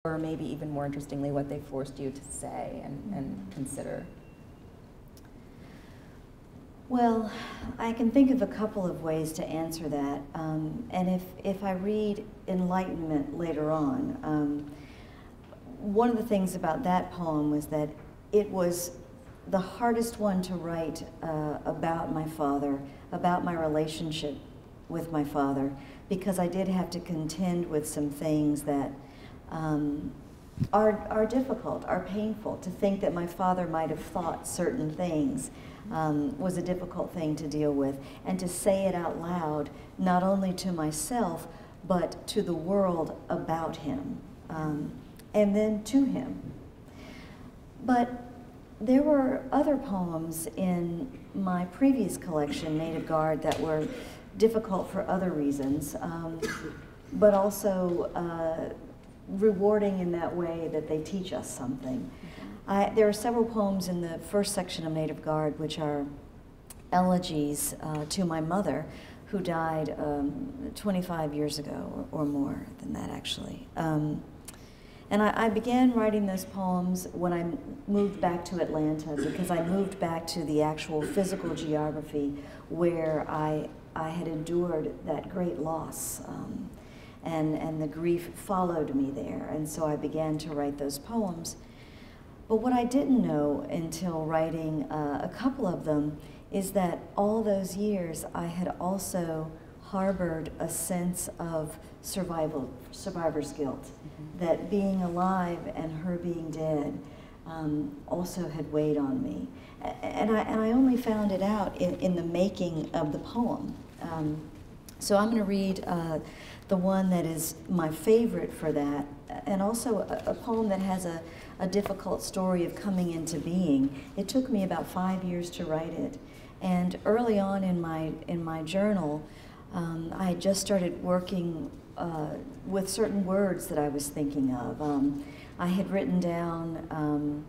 or maybe even more interestingly, what they forced you to say and consider? Well, I can think of a couple of ways to answer that. And if I read Enlightenment later on, one of the things about that poem was that it was the hardest one to write about my father, about my relationship with my father, because I did have to contend with some things that are difficult, are painful. To think that my father might have thought certain things was a difficult thing to deal with, and to say it out loud, not only to myself, but to the world about him, and then to him. But there were other poems in my previous collection, Native Guard, that were difficult for other reasons, but also rewarding in that way that they teach us something. There are several poems in the first section of Native Guard which are elegies to my mother, who died 25 years ago, or more than that, actually. And I began writing those poems when I moved back to Atlanta, because I moved back to the actual physical geography where I had endured that great loss. And the grief followed me there, and so I began to write those poems. But what I didn't know until writing a couple of them is that all those years I had also harbored a sense of survivor's guilt, that being alive and her being dead also had weighed on me. And I only found it out in the making of the poem. So I'm going to read the one that is my favorite for that, and also a poem that has a difficult story of coming into being. It took me about 5 years to write it, and early on in my journal, I had just started working with certain words that I was thinking of. I had written down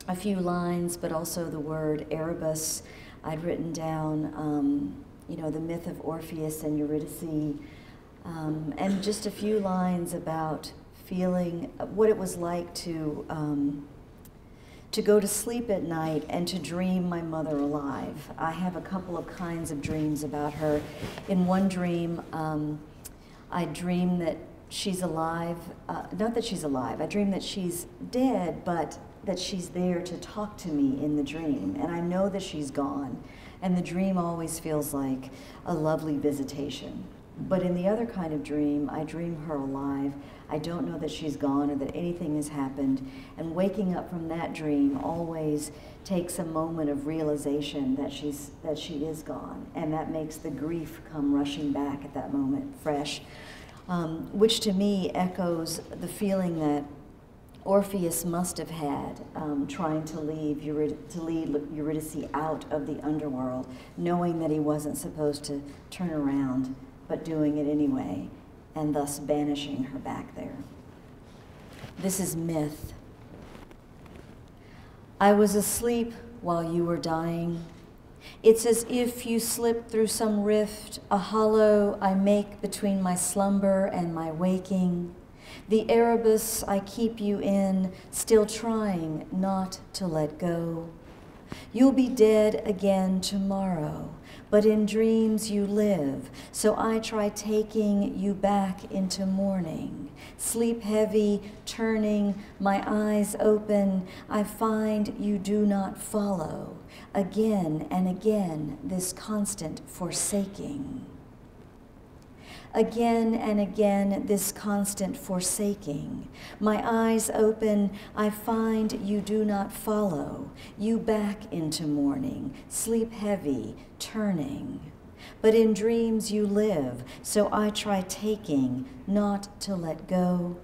a few lines, but also the word Erebus. I'd written down the myth of Orpheus and Eurydice, and just a few lines about feeling what it was like to go to sleep at night and to dream my mother alive. I have a couple of kinds of dreams about her. In one dream, I dream that she's alive, not that she's alive, I dream that she's dead, but that she's there to talk to me in the dream, and I know that she's gone, and the dream always feels like a lovely visitation. But in the other kind of dream, I dream her alive. I don't know that she's gone or that anything has happened, and waking up from that dream always takes a moment of realization that she is gone, and that makes the grief come rushing back at that moment, fresh, which to me echoes the feeling that Orpheus must have had trying to lead Eurydice out of the underworld, knowing that he wasn't supposed to turn around, but doing it anyway, and thus banishing her back there. This is Myth. I was asleep while you were dying. It's as if you slipped through some rift, a hollow I make between my slumber and my waking. The Erebus I keep you in, still trying not to let go. You'll be dead again tomorrow, but in dreams you live, so I try taking you back into morning. Sleep heavy, turning, my eyes open, I find you do not follow. Again and again, this constant forsaking. Again and again, this constant forsaking. My eyes open, I find you do not follow. You back into morning, sleep heavy, turning. But in dreams you live, so I try taking, not to let go.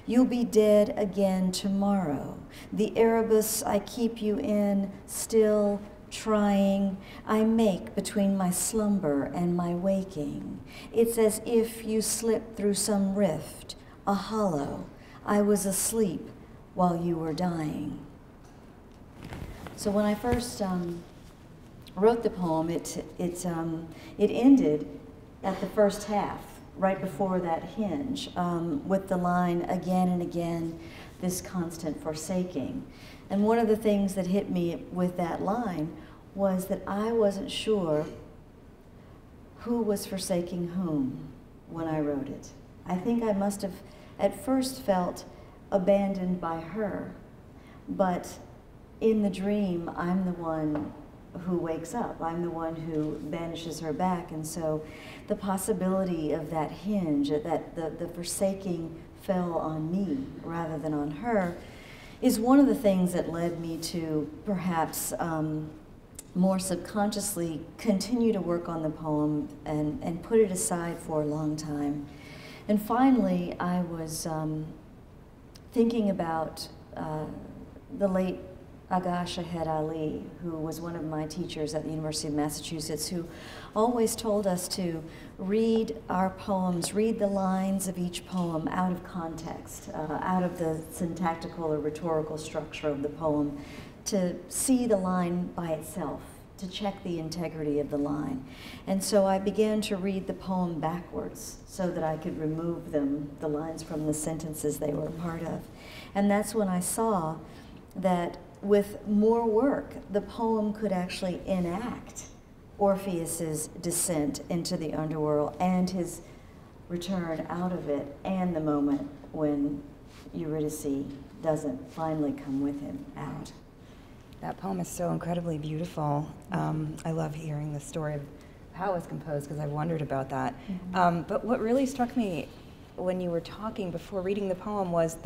You'll be dead again tomorrow. The Erebus I keep you in, still trying, I make between my slumber and my waking. It's as if you slipped through some rift, a hollow. I was asleep while you were dying. So when I first wrote the poem, it ended at the first half. right before that hinge, with the line again and again, this constant forsaking. And one of the things that hit me with that line was that I wasn't sure who was forsaking whom when I wrote it. I think I must have at first felt abandoned by her, but in the dream, I'm the one who wakes up. I'm the one who banishes her back. And so the possibility of that hinge, that the forsaking fell on me rather than on her, is one of the things that led me to perhaps more subconsciously continue to work on the poem and put it aside for a long time. And finally, I was thinking about the late Agha Shahed Ali, who was one of my teachers at the University of Massachusetts, who always told us to read our poems, read the lines of each poem out of context, out of the syntactical or rhetorical structure of the poem, to see the line by itself, to check the integrity of the line. And so I began to read the poem backwards so that I could remove the lines from the sentences they were a part of. And that's when I saw that with more work, the poem could actually enact Orpheus's descent into the underworld and his return out of it, and the moment when Eurydice doesn't finally come with him out. That poem is so incredibly beautiful. I love hearing the story of how it was composed, because I've wondered about that. But what really struck me when you were talking before reading the poem was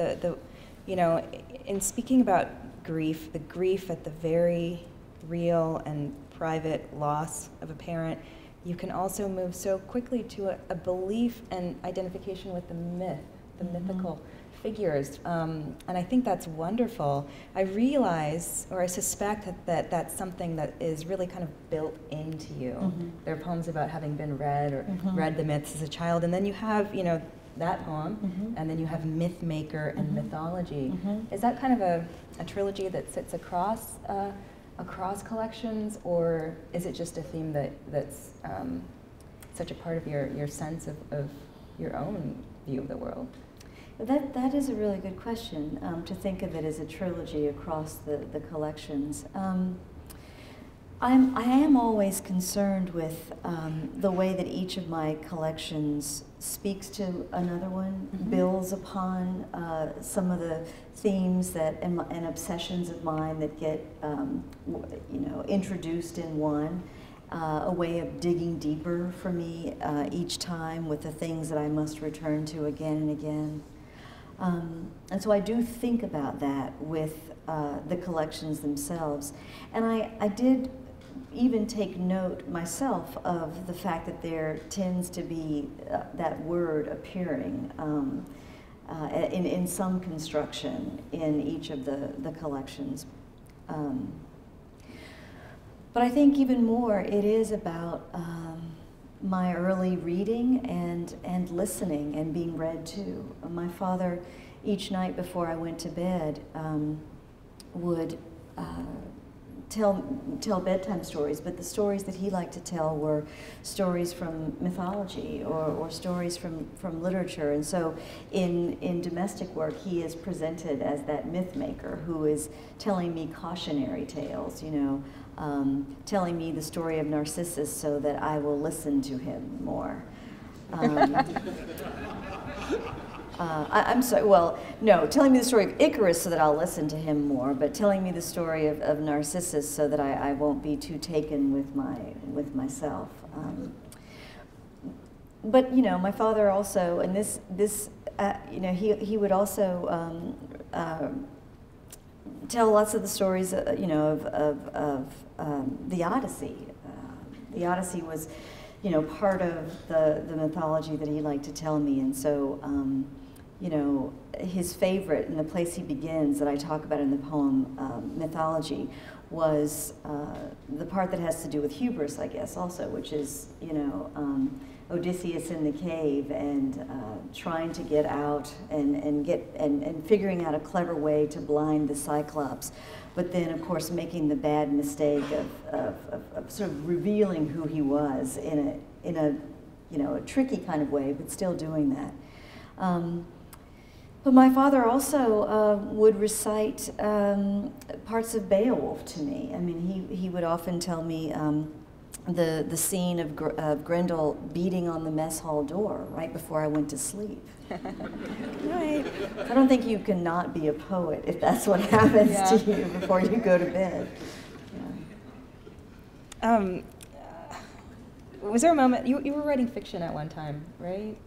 you know, in speaking about grief, the grief at the very real and private loss of a parent, you can also move so quickly to a belief and identification with the myth, the mythical figures. And I think that's wonderful. I realize, or I suspect that that's something that is really kind of built into you. There are poems about having been read or read the myths as a child, and then you have, you know, that poem, and then you have Mythmaker and Mythology. Is that kind of a trilogy that sits across across collections, or is it just a theme that's such a part of your sense of your own view of the world? That is a really good question, to think of it as a trilogy across the collections. I am always concerned with the way that each of my collections speaks to another one, builds upon some of the themes that and obsessions of mine that get you know, introduced in one. A way of digging deeper for me each time with the things that I must return to again and again. And so I do think about that with the collections themselves. And I did even take note myself of the fact that there tends to be that word appearing in some construction in each of the collections. But I think even more it is about my early reading and listening and being read to. My father, each night before I went to bed, would tell bedtime stories, but the stories that he liked to tell were stories from mythology or stories from literature. And so in domestic work, he is presented as that myth maker who is telling me cautionary tales, you know, telling me the story of Narcissus so that I will listen to him more. I'm sorry, well, no, telling me the story of Icarus so that I'll listen to him more, but telling me the story of Narcissus so that I won't be too taken with myself. But, you know, my father also, and this you know, he would also tell lots of the stories, you know, of the Odyssey. The Odyssey was, you know, part of the mythology that he liked to tell me, and so, you know, his favorite, and the place he begins that I talk about in the poem, Mythology, was the part that has to do with hubris, I guess, also, which is, you know, Odysseus in the cave and trying to get out and figuring out a clever way to blind the Cyclops, but then, of course, making the bad mistake of sort of revealing who he was in a a tricky kind of way, but still doing that. But my father also would recite parts of Beowulf to me. I mean, he would often tell me the scene of Grendel beating on the mess hall door right before I went to sleep. Right. I don't think you can not be a poet if that's what happens Yeah. to you before you go to bed. Yeah. Was there a moment, you were writing fiction at one time, right?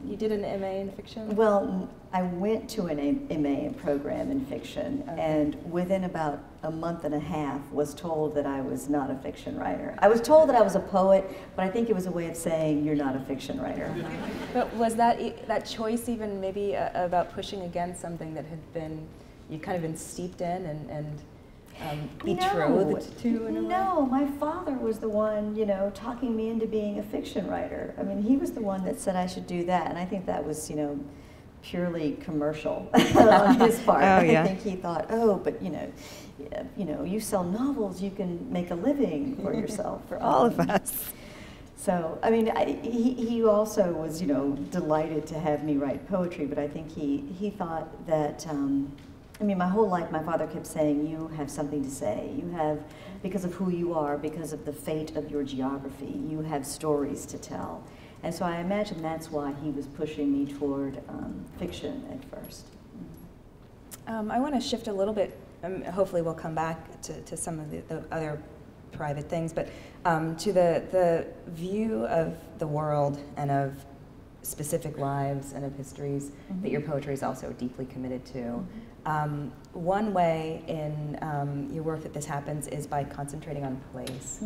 You did an MA in fiction? Well, I went to an MA program in fiction, and within about a month and a half was told that I was not a fiction writer. I was told that I was a poet, but I think it was a way of saying you're not a fiction writer. But was that choice even maybe about pushing against something that had been, you'd kind of been steeped in and betrothed to in a way? No, my father was the one, talking me into being a fiction writer. I mean, he was the one that said I should do that, and I think that was, purely commercial on his part. Oh, yeah. I think he thought, but you sell novels, you can make a living for yourself. For all of us. So, I mean, he also was, delighted to have me write poetry, but I think he thought that, my whole life my father kept saying, you have something to say. You have, because of who you are, because of the fate of your geography, you have stories to tell. And so I imagine that's why he was pushing me toward fiction at first. I want to shift a little bit, hopefully we'll come back to some of the other private things, but to the view of the world and of specific lives and of histories that your poetry is also deeply committed to. One way in your work that this happens is by concentrating on place.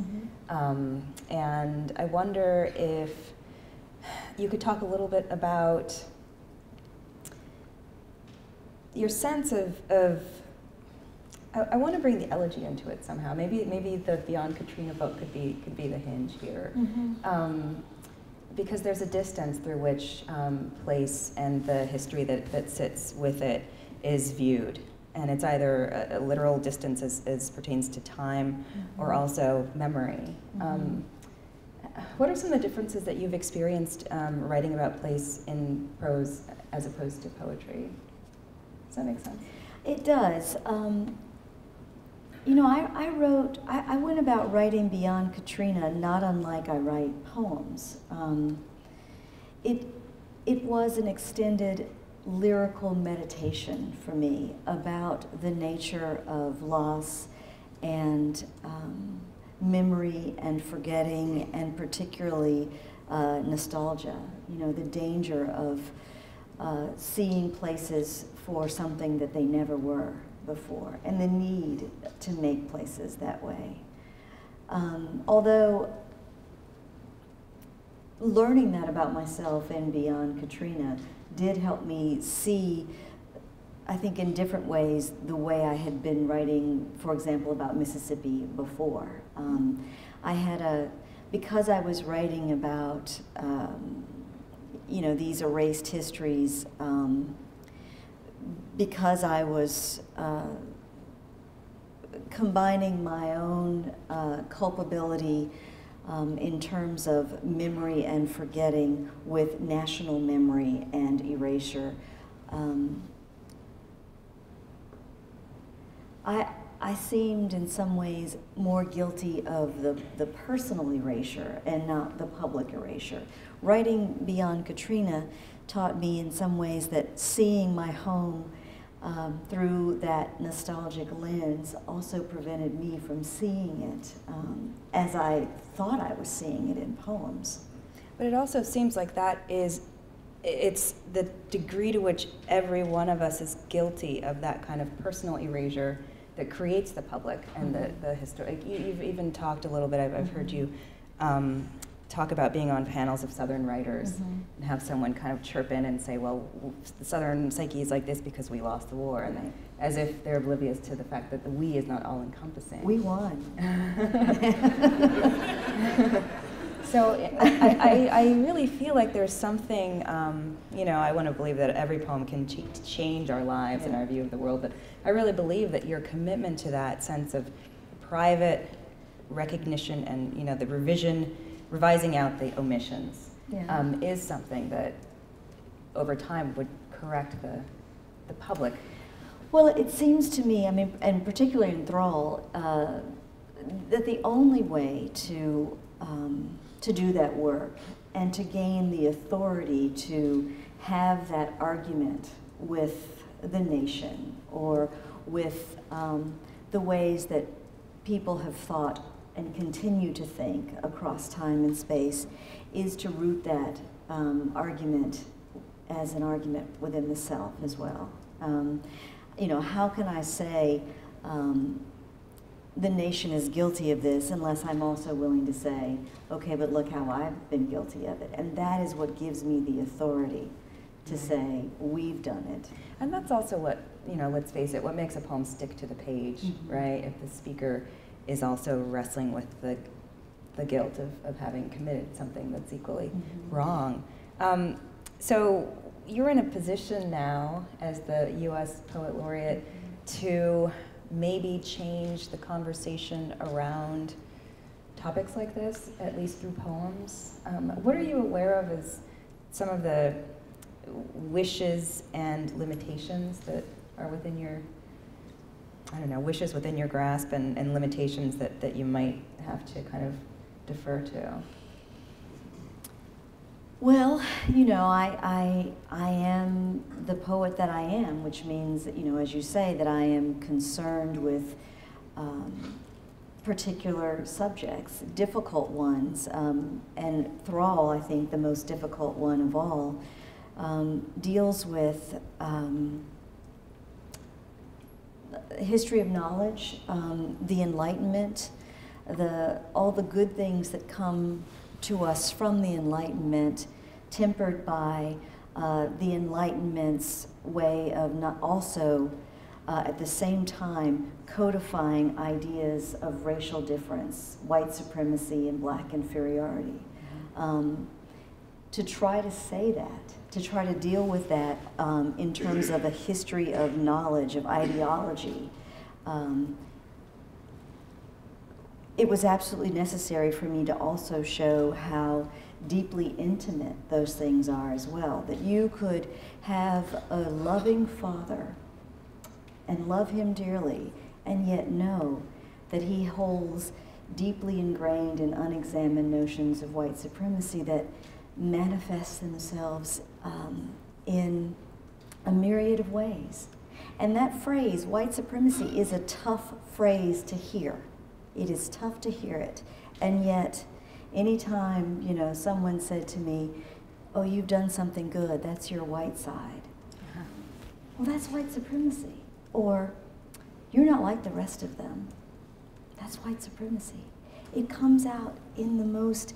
And I wonder if you could talk a little bit about your sense of I want to bring the elegy into it somehow. Maybe the Beyond Katrina book could be the hinge here. Because there's a distance through which place and the history that sits with it is viewed. And it's either a literal distance as pertains to time or also memory. What are some of the differences that you've experienced writing about place in prose as opposed to poetry? Does that make sense? It does. I went about writing Beyond Katrina not unlike I write poems. It was an extended lyrical meditation for me about the nature of loss and memory and forgetting, and particularly nostalgia. The danger of seeing places for something that they never were before, and the need to make places that way. Although learning that about myself in Beyond Katrina did help me see, I think in different ways, the way I had been writing, for example, about Mississippi before. Because I was writing about, these erased histories, because I was combining my own culpability in terms of memory and forgetting with national memory and erasure. I seemed in some ways more guilty of the personal erasure and not the public erasure. Writing Beyond Katrina taught me in some ways that seeing my home through that nostalgic lens also prevented me from seeing it as I thought I was seeing it in poems. But it also seems like it's the degree to which every one of us is guilty of that kind of personal erasure that creates the public and the historic. You've even talked a little bit, I've heard you talk about being on panels of Southern writers and have someone kind of chirp in and say, well, the Southern psyche is like this because we lost the war, and as if they're oblivious to the fact that the we is not all-encompassing. We won. So I really feel like there's something, I want to believe that every poem can change our lives and our view of the world, but I really believe that your commitment to that sense of private recognition and, the revising out the omissions is something that over time would correct the public. Well, it seems to me, I mean, and particularly in Thrall, that the only way to do that work and to gain the authority to have that argument with the nation or with the ways that people have thought and continue to think across time and space is to root that argument as an argument within the self as well. You know, how can I say the nation is guilty of this unless I'm also willing to say, okay, but look how I've been guilty of it. And that is what gives me the authority to say, we've done it. And that's also what, you know, let's face it, what makes a poem stick to the page, right? If the speaker is also wrestling with the guilt of having committed something that's equally wrong. So you're in a position now as the U.S. Poet Laureate to maybe change the conversation around topics like this, at least through poems. What are you aware of as some of the wishes and limitations that are within your, I don't know, wishes within your grasp and limitations that you might have to kind of defer to? Well, you know, I am the poet that I am, which means that, you know, as you say, that I am concerned with particular subjects, difficult ones, and Thrall, I think the most difficult one of all, deals with history of knowledge, the Enlightenment, all the good things that come to us from the Enlightenment, tempered by the Enlightenment's way of not also at the same time codifying ideas of racial difference, white supremacy and black inferiority. To try to say that, to try to deal with that in terms of a history of knowledge, of ideology, it was absolutely necessary for me to also show how deeply intimate those things are as well. That you could have a loving father and love him dearly, and yet know that he holds deeply ingrained and unexamined notions of white supremacy that manifest themselves in a myriad of ways. And that phrase, white supremacy, is a tough phrase to hear. It is tough to hear it. And yet, anytime, you know, someone said to me, oh, you've done something good, that's your white side. Well, that's white supremacy. Or, you're not like the rest of them. That's white supremacy. It comes out in the most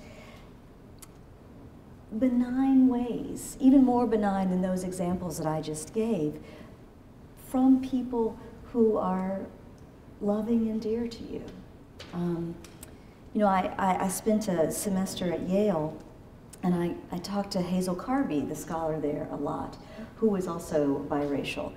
benign ways, even more benign than those examples that I just gave, from people who are loving and dear to you. You know, I spent a semester at Yale, and I talked to Hazel Carby, the scholar there, a lot, who was also biracial.